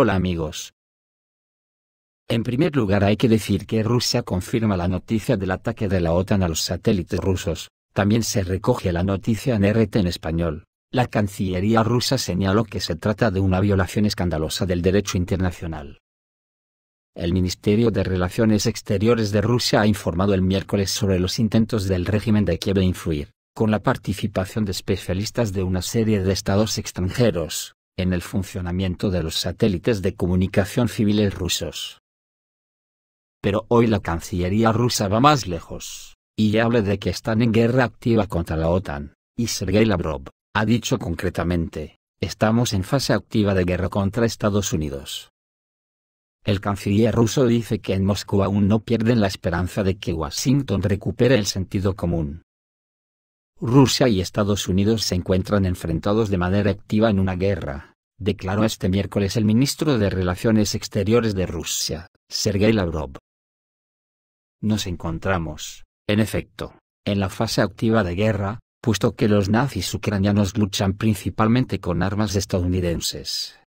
Hola amigos. En primer lugar hay que decir que Rusia confirma la noticia del ataque de la OTAN a los satélites rusos. También se recoge la noticia en RT en español. La Cancillería rusa señaló que se trata de una violación escandalosa del derecho internacional. El Ministerio de Relaciones Exteriores de Rusia ha informado el miércoles sobre los intentos del régimen de Kiev de influir, con la participación de especialistas de una serie de estados extranjeros, en el funcionamiento de los satélites de comunicación civiles rusos. Pero hoy la Cancillería rusa va más lejos, y habla de que están en guerra activa contra la OTAN, y Sergei Lavrov ha dicho concretamente, estamos en fase activa de guerra contra Estados Unidos. El canciller ruso dice que en Moscú aún no pierden la esperanza de que Washington recupere el sentido común. Rusia y Estados Unidos se encuentran enfrentados de manera activa en una guerra, declaró este miércoles el ministro de Relaciones Exteriores de Rusia, Sergei Lavrov. Nos encontramos, en efecto, en la fase activa de guerra, puesto que los nazis ucranianos luchan principalmente con armas estadounidenses.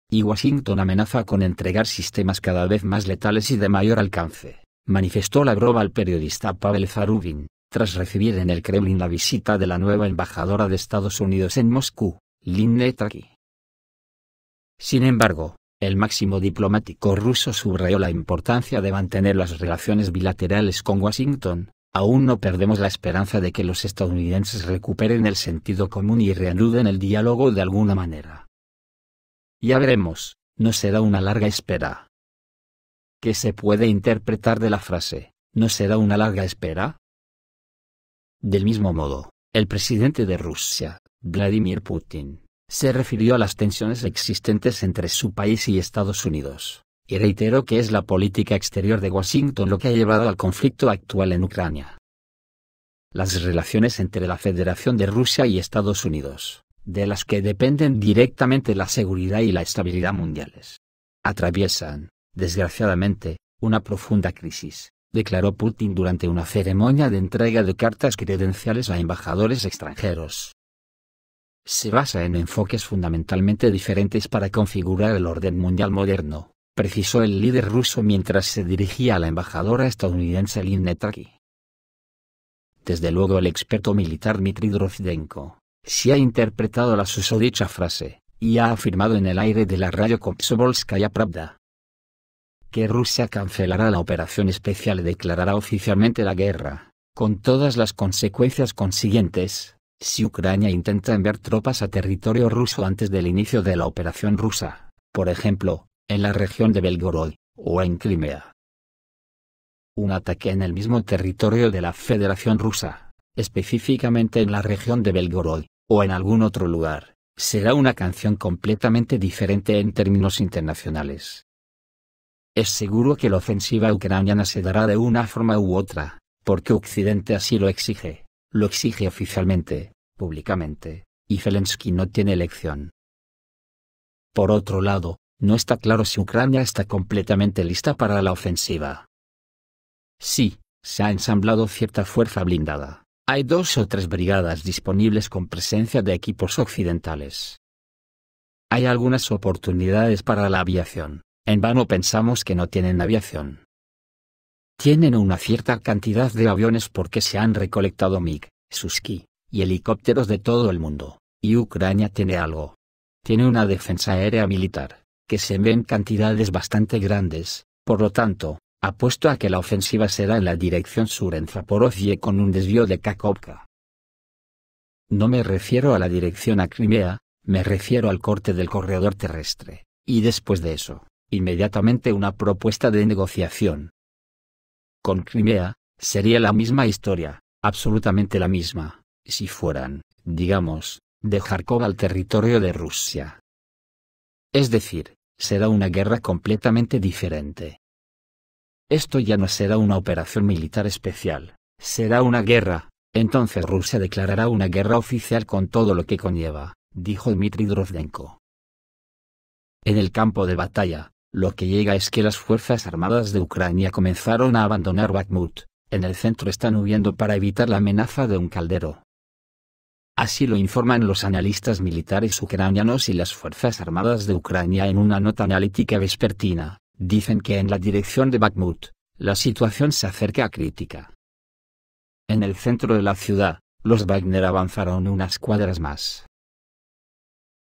Y Washington amenaza con entregar sistemas cada vez más letales y de mayor alcance, manifestó Lavrov al periodista Pavel Zarubin, tras recibir en el Kremlin la visita de la nueva embajadora de Estados Unidos en Moscú, Lynn Netraki. Sin embargo, el máximo diplomático ruso subrayó la importancia de mantener las relaciones bilaterales con Washington. Aún no perdemos la esperanza de que los estadounidenses recuperen el sentido común y reanuden el diálogo de alguna manera. Ya veremos, no será una larga espera. ¿Qué se puede interpretar de la frase, no será una larga espera? Del mismo modo, el presidente de Rusia, Vladimir Putin, se refirió a las tensiones existentes entre su país y Estados Unidos, y reiteró que es la política exterior de Washington lo que ha llevado al conflicto actual en Ucrania. Las relaciones entre la Federación de Rusia y Estados Unidos, de las que dependen directamente la seguridad y la estabilidad mundiales, atraviesan, desgraciadamente, una profunda crisis, declaró Putin durante una ceremonia de entrega de cartas credenciales a embajadores extranjeros. Se basa en enfoques fundamentalmente diferentes para configurar el orden mundial moderno, precisó el líder ruso mientras se dirigía a la embajadora estadounidense Lynn Netraki. Desde luego el experto militar Dmitry Drozdenko sí ha interpretado la susodicha frase, y ha afirmado en el aire de la radio Komsomolskaya Pravda que Rusia cancelará la operación especial y declarará oficialmente la guerra, con todas las consecuencias consiguientes, si Ucrania intenta enviar tropas a territorio ruso antes del inicio de la operación rusa, por ejemplo, en la región de Belgorod, o en Crimea. Un ataque en el mismo territorio de la Federación Rusa, específicamente en la región de Belgorod, o en algún otro lugar, será una canción completamente diferente en términos internacionales. Es seguro que la ofensiva ucraniana se dará de una forma u otra, porque Occidente así lo exige oficialmente, públicamente, y Zelensky no tiene elección. Por otro lado, no está claro si Ucrania está completamente lista para la ofensiva. Sí, se ha ensamblado cierta fuerza blindada, hay 2 o 3 brigadas disponibles con presencia de equipos occidentales. Hay algunas oportunidades para la aviación. En vano pensamos que no tienen aviación. Tienen una cierta cantidad de aviones porque se han recolectado MiG, Suski, y helicópteros de todo el mundo, y Ucrania tiene algo. Tiene una defensa aérea militar, que se ve en cantidades bastante grandes, por lo tanto, apuesto a que la ofensiva será en la dirección sur en Zaporozhye con un desvío de Kakhovka. No me refiero a la dirección a Crimea, me refiero al corte del corredor terrestre, y después de eso, inmediatamente una propuesta de negociación. Con Crimea, sería la misma historia, absolutamente la misma, si fueran, digamos, de Kharkov al territorio de Rusia. Es decir, será una guerra completamente diferente. Esto ya no será una operación militar especial, será una guerra, entonces Rusia declarará una guerra oficial con todo lo que conlleva, dijo Dmitry Drozdenko. En el campo de batalla, lo que llega es que las Fuerzas Armadas de Ucrania comenzaron a abandonar Bakhmut, en el centro están huyendo para evitar la amenaza de un caldero. Así lo informan los analistas militares ucranianos y las Fuerzas Armadas de Ucrania en una nota analítica vespertina. Dicen que en la dirección de Bakhmut, la situación se acerca a crítica. En el centro de la ciudad, los Wagner avanzaron unas cuadras más.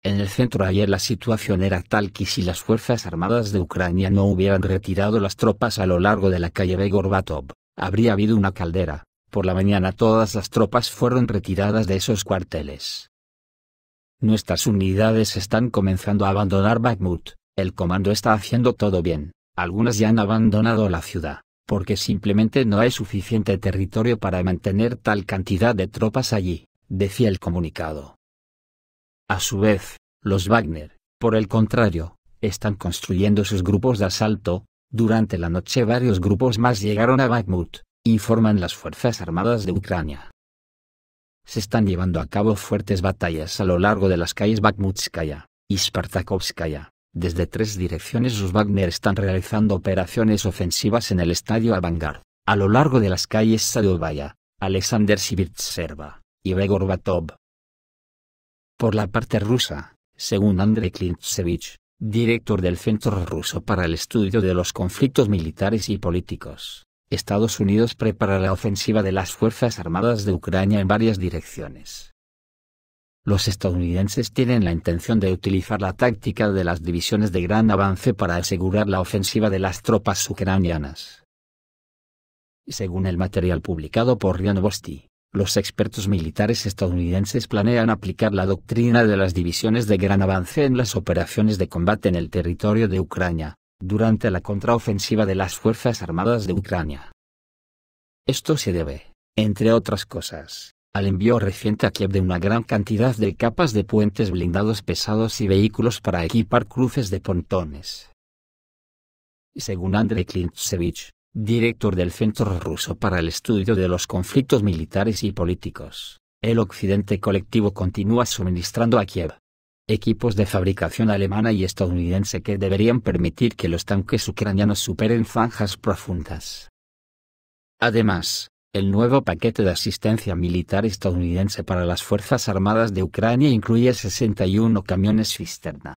En el centro ayer la situación era tal que si las Fuerzas Armadas de Ucrania no hubieran retirado las tropas a lo largo de la calle Begorbatov, habría habido una caldera. Por la mañana todas las tropas fueron retiradas de esos cuarteles. Nuestras unidades están comenzando a abandonar Bakhmut, el comando está haciendo todo bien, algunas ya han abandonado la ciudad, porque simplemente no hay suficiente territorio para mantener tal cantidad de tropas allí, decía el comunicado. A su vez, los Wagner, por el contrario, están construyendo sus grupos de asalto. Durante la noche varios grupos más llegaron a Bakhmut, informan las Fuerzas Armadas de Ucrania. Se están llevando a cabo fuertes batallas a lo largo de las calles Bakhmutskaya y Spartakovskaya. Desde 3 direcciones los Wagner están realizando operaciones ofensivas en el estadio Avangard, a lo largo de las calles Sadovaya, Alexander Sivitserva y Begorbatov. Por la parte rusa, según Andrei Klintsevich, director del Centro Ruso para el Estudio de los Conflictos Militares y Políticos, Estados Unidos prepara la ofensiva de las Fuerzas Armadas de Ucrania en varias direcciones. Los estadounidenses tienen la intención de utilizar la táctica de las divisiones de gran avance para asegurar la ofensiva de las tropas ucranianas. Según el material publicado por RIA Novosti, los expertos militares estadounidenses planean aplicar la doctrina de las divisiones de gran avance en las operaciones de combate en el territorio de Ucrania, durante la contraofensiva de las Fuerzas Armadas de Ucrania. Esto se debe, entre otras cosas, al envío reciente a Kiev de una gran cantidad de capas de puentes blindados pesados y vehículos para equipar cruces de pontones. Según Andrei Klintsevich, director del Centro Ruso para el Estudio de los Conflictos Militares y Políticos, el Occidente colectivo continúa suministrando a Kiev equipos de fabricación alemana y estadounidense que deberían permitir que los tanques ucranianos superen zanjas profundas. Además, el nuevo paquete de asistencia militar estadounidense para las Fuerzas Armadas de Ucrania incluye 61 camiones cisterna,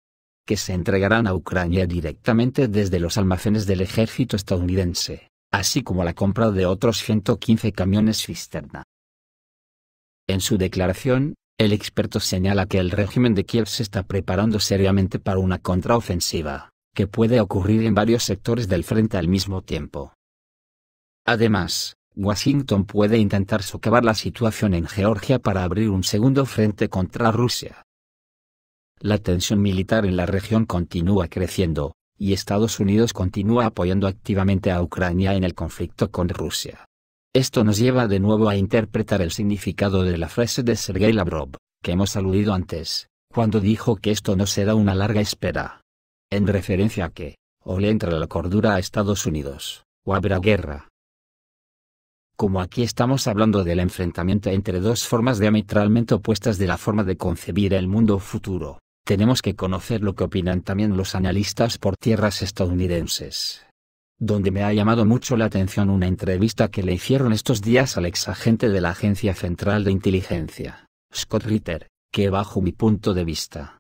que se entregarán a Ucrania directamente desde los almacenes del ejército estadounidense, así como la compra de otros 115 camiones cisterna. En su declaración, el experto señala que el régimen de Kiev se está preparando seriamente para una contraofensiva, que puede ocurrir en varios sectores del frente al mismo tiempo. Además, Washington puede intentar socavar la situación en Georgia para abrir un segundo frente contra Rusia. La tensión militar en la región continúa creciendo, y Estados Unidos continúa apoyando activamente a Ucrania en el conflicto con Rusia. Esto nos lleva de nuevo a interpretar el significado de la frase de Sergei Lavrov, que hemos aludido antes, cuando dijo que esto no será una larga espera. En referencia a que, o le entra la cordura a Estados Unidos, o habrá guerra. Como aquí estamos hablando del enfrentamiento entre dos formas diametralmente opuestas de la forma de concebir el mundo futuro, tenemos que conocer lo que opinan también los analistas por tierras estadounidenses. Donde me ha llamado mucho la atención una entrevista que le hicieron estos días al exagente de la Agencia Central de Inteligencia, Scott Ritter, que bajo mi punto de vista,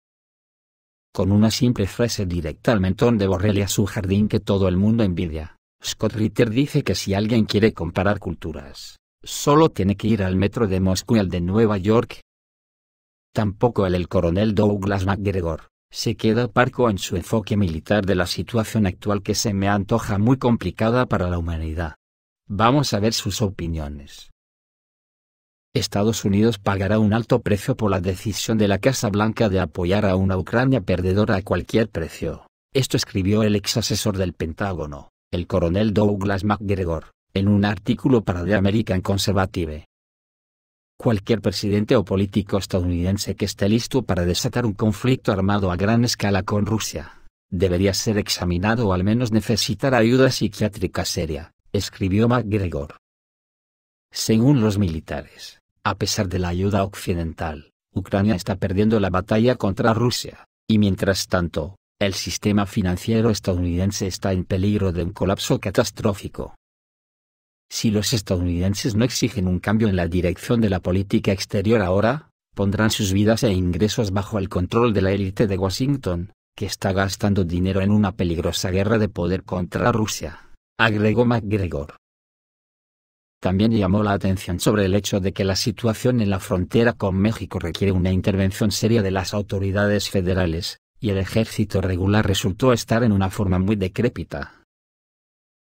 con una simple frase directa al mentón de Borrell y a su jardín que todo el mundo envidia, Scott Ritter dice que si alguien quiere comparar culturas, solo tiene que ir al metro de Moscú y al de Nueva York. Tampoco el coronel Douglas MacGregor se queda parco en su enfoque militar de la situación actual que se me antoja muy complicada para la humanidad. Vamos a ver sus opiniones. Estados Unidos pagará un alto precio por la decisión de la Casa Blanca de apoyar a una Ucrania perdedora a cualquier precio. Esto escribió el ex asesor del Pentágono, el coronel Douglas MacGregor, en un artículo para The American Conservative. Cualquier presidente o político estadounidense que esté listo para desatar un conflicto armado a gran escala con Rusia, debería ser examinado o al menos necesitar ayuda psiquiátrica seria, escribió MacGregor. Según los militares, a pesar de la ayuda occidental, Ucrania está perdiendo la batalla contra Rusia, y mientras tanto, el sistema financiero estadounidense está en peligro de un colapso catastrófico. Si los estadounidenses no exigen un cambio en la dirección de la política exterior ahora, pondrán sus vidas e ingresos bajo el control de la élite de Washington, que está gastando dinero en una peligrosa guerra de poder contra Rusia, agregó McGregor. También llamó la atención sobre el hecho de que la situación en la frontera con México requiere una intervención seria de las autoridades federales, y el ejército regular resultó estar en una forma muy decrépita.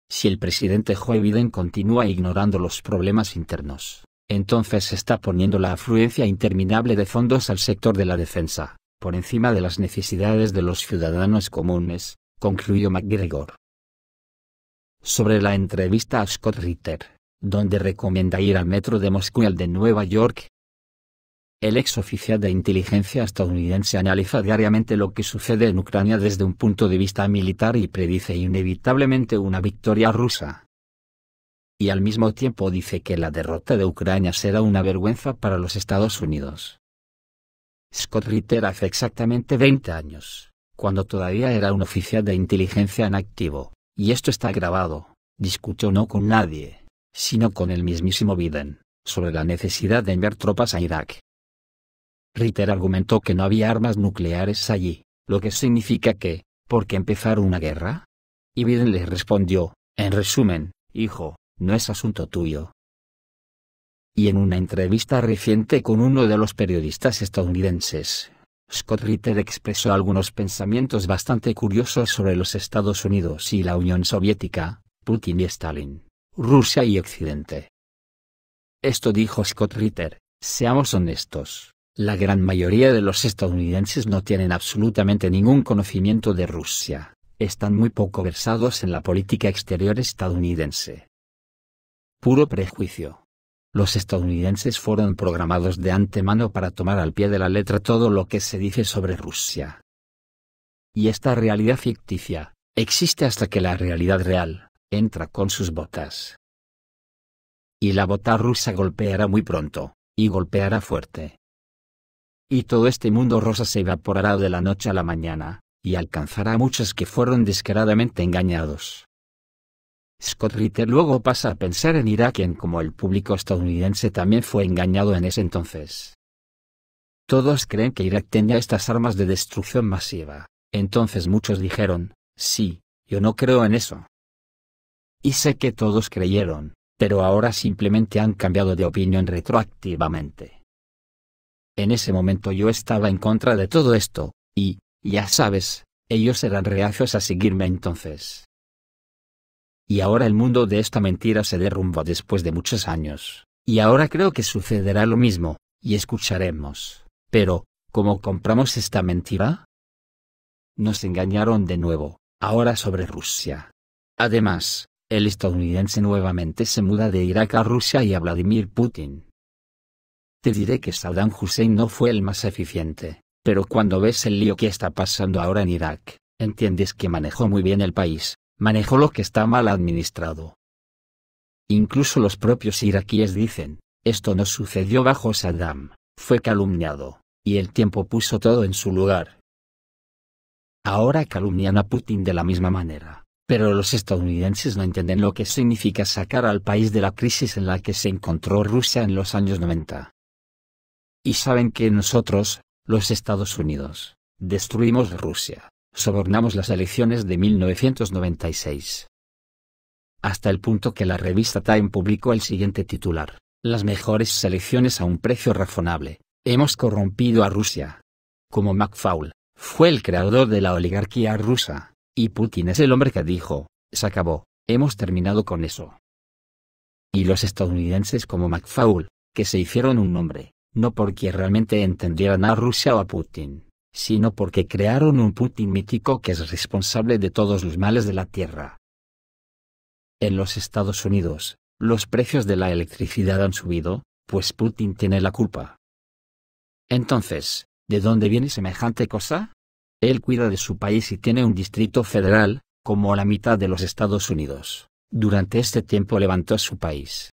Si el presidente Joe Biden continúa ignorando los problemas internos, entonces está poniendo la afluencia interminable de fondos al sector de la defensa, por encima de las necesidades de los ciudadanos comunes, concluyó McGregor. Sobre la entrevista a Scott Ritter, donde recomienda ir al metro de Moscú y al de Nueva York, el ex oficial de inteligencia estadounidense analiza diariamente lo que sucede en Ucrania desde un punto de vista militar y predice inevitablemente una victoria rusa. Y al mismo tiempo dice que la derrota de Ucrania será una vergüenza para los Estados Unidos. Scott Ritter hace exactamente 20 años, cuando todavía era un oficial de inteligencia en activo, y esto está grabado, discutió no con nadie, sino con el mismísimo Biden, sobre la necesidad de enviar tropas a Irak. Ritter argumentó que no había armas nucleares allí, lo que significa que, ¿por qué empezar una guerra? Y Biden le respondió, en resumen, hijo, no es asunto tuyo. Y en una entrevista reciente con uno de los periodistas estadounidenses, Scott Ritter expresó algunos pensamientos bastante curiosos sobre los Estados Unidos y la Unión Soviética, Putin y Stalin, Rusia y Occidente. Esto dijo Scott Ritter: seamos honestos, la gran mayoría de los estadounidenses no tienen absolutamente ningún conocimiento de Rusia, están muy poco versados en la política exterior estadounidense. Puro prejuicio. Los estadounidenses fueron programados de antemano para tomar al pie de la letra todo lo que se dice sobre Rusia. Y esta realidad ficticia existe hasta que la realidad real entra con sus botas. Y la bota rusa golpeará muy pronto, y golpeará fuerte. Y todo este mundo rosa se evaporará de la noche a la mañana, y alcanzará a muchos que fueron descaradamente engañados. Scott Ritter luego pasa a pensar en Irak y en cómo el público estadounidense también fue engañado en ese entonces. Todos creen que Irak tenía estas armas de destrucción masiva, entonces muchos dijeron, sí, yo no creo en eso. Y sé que todos creyeron, pero ahora simplemente han cambiado de opinión retroactivamente. En ese momento yo estaba en contra de todo esto, y, ya sabes, ellos eran reacios a seguirme entonces. Y ahora el mundo de esta mentira se derrumbó después de muchos años, y ahora creo que sucederá lo mismo, y escucharemos, pero, ¿cómo compramos esta mentira? Nos engañaron de nuevo, ahora sobre Rusia. Además, el estadounidense nuevamente se muda de Irak a Rusia y a Vladimir Putin. Te diré que Saddam Hussein no fue el más eficiente, pero cuando ves el lío que está pasando ahora en Irak, entiendes que manejó muy bien el país, manejó lo que está mal administrado. Incluso los propios iraquíes dicen, esto no sucedió bajo Saddam, fue calumniado, y el tiempo puso todo en su lugar. Ahora calumnian a Putin de la misma manera, pero los estadounidenses no entienden lo que significa sacar al país de la crisis en la que se encontró Rusia en los años 90. Y saben que nosotros, los Estados Unidos, destruimos Rusia, sobornamos las elecciones de 1996. Hasta el punto que la revista Time publicó el siguiente titular: las mejores elecciones a un precio razonable, hemos corrompido a Rusia. Como McFaul, fue el creador de la oligarquía rusa, y Putin es el hombre que dijo, se acabó, hemos terminado con eso. Y los estadounidenses como McFaul, que se hicieron un nombre, no porque realmente entendieran a Rusia o a Putin, sino porque crearon un Putin mítico que es responsable de todos los males de la Tierra. En los Estados Unidos, los precios de la electricidad han subido, pues Putin tiene la culpa. Entonces, ¿de dónde viene semejante cosa? Él cuida de su país y tiene un distrito federal, como la mitad de los Estados Unidos. Durante este tiempo levantó su país.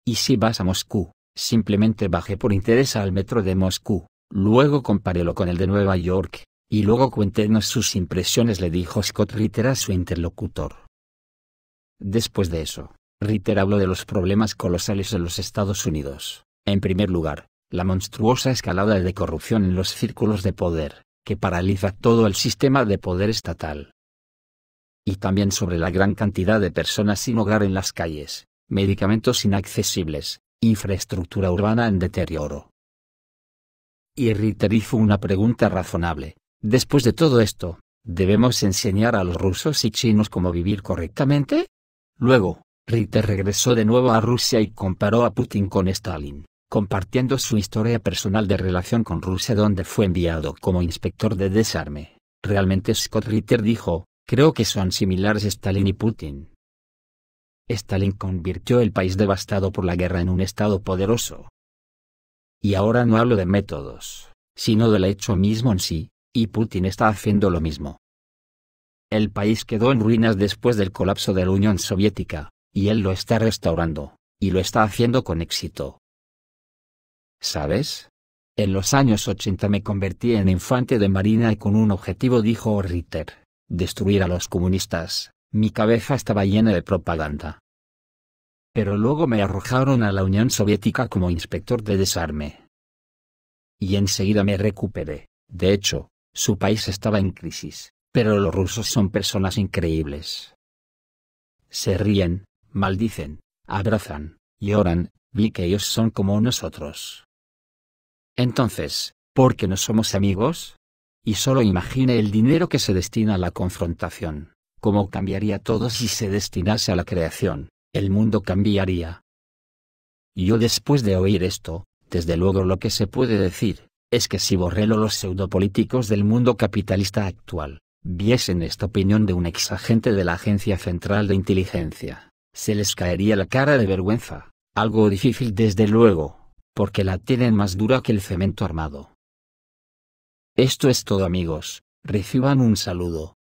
Y si vas a Moscú, simplemente baje por interés al metro de Moscú. Luego compárelo con el de Nueva York, y luego cuéntenos sus impresiones, le dijo Scott Ritter a su interlocutor. Después de eso, Ritter habló de los problemas colosales en los Estados Unidos. En primer lugar, la monstruosa escalada de corrupción en los círculos de poder, que paraliza todo el sistema de poder estatal. Y también sobre la gran cantidad de personas sin hogar en las calles, medicamentos inaccesibles, infraestructura urbana en deterioro. Y Ritter hizo una pregunta razonable. Después de todo esto, ¿debemos enseñar a los rusos y chinos cómo vivir correctamente? Luego, Ritter regresó de nuevo a Rusia y comparó a Putin con Stalin, compartiendo su historia personal de relación con Rusia donde fue enviado como inspector de desarme. Realmente Scott Ritter dijo, creo que son similares Stalin y Putin. Stalin convirtió el país devastado por la guerra en un estado poderoso. Y ahora no hablo de métodos, sino del hecho mismo en sí, y Putin está haciendo lo mismo. El país quedó en ruinas después del colapso de la Unión Soviética, y él lo está restaurando, y lo está haciendo con éxito. ¿Sabes? En los años 80 me convertí en infante de marina y con un objetivo, dijo Ritter, destruir a los comunistas. Mi cabeza estaba llena de propaganda. Pero luego me arrojaron a la Unión Soviética como inspector de desarme. Y enseguida me recuperé. De hecho, su país estaba en crisis, pero los rusos son personas increíbles. Se ríen, maldicen, abrazan, lloran, vi que ellos son como nosotros. Entonces, ¿por qué no somos amigos? Y solo imagine el dinero que se destina a la confrontación. ¿Cómo cambiaría todo si se destinase a la creación? El mundo cambiaría. Yo después de oír esto, desde luego lo que se puede decir, es que si Borrell o los pseudopolíticos del mundo capitalista actual, viesen esta opinión de un exagente de la Agencia Central de Inteligencia, se les caería la cara de vergüenza, algo difícil desde luego, porque la tienen más dura que el cemento armado. Esto es todo amigos, reciban un saludo.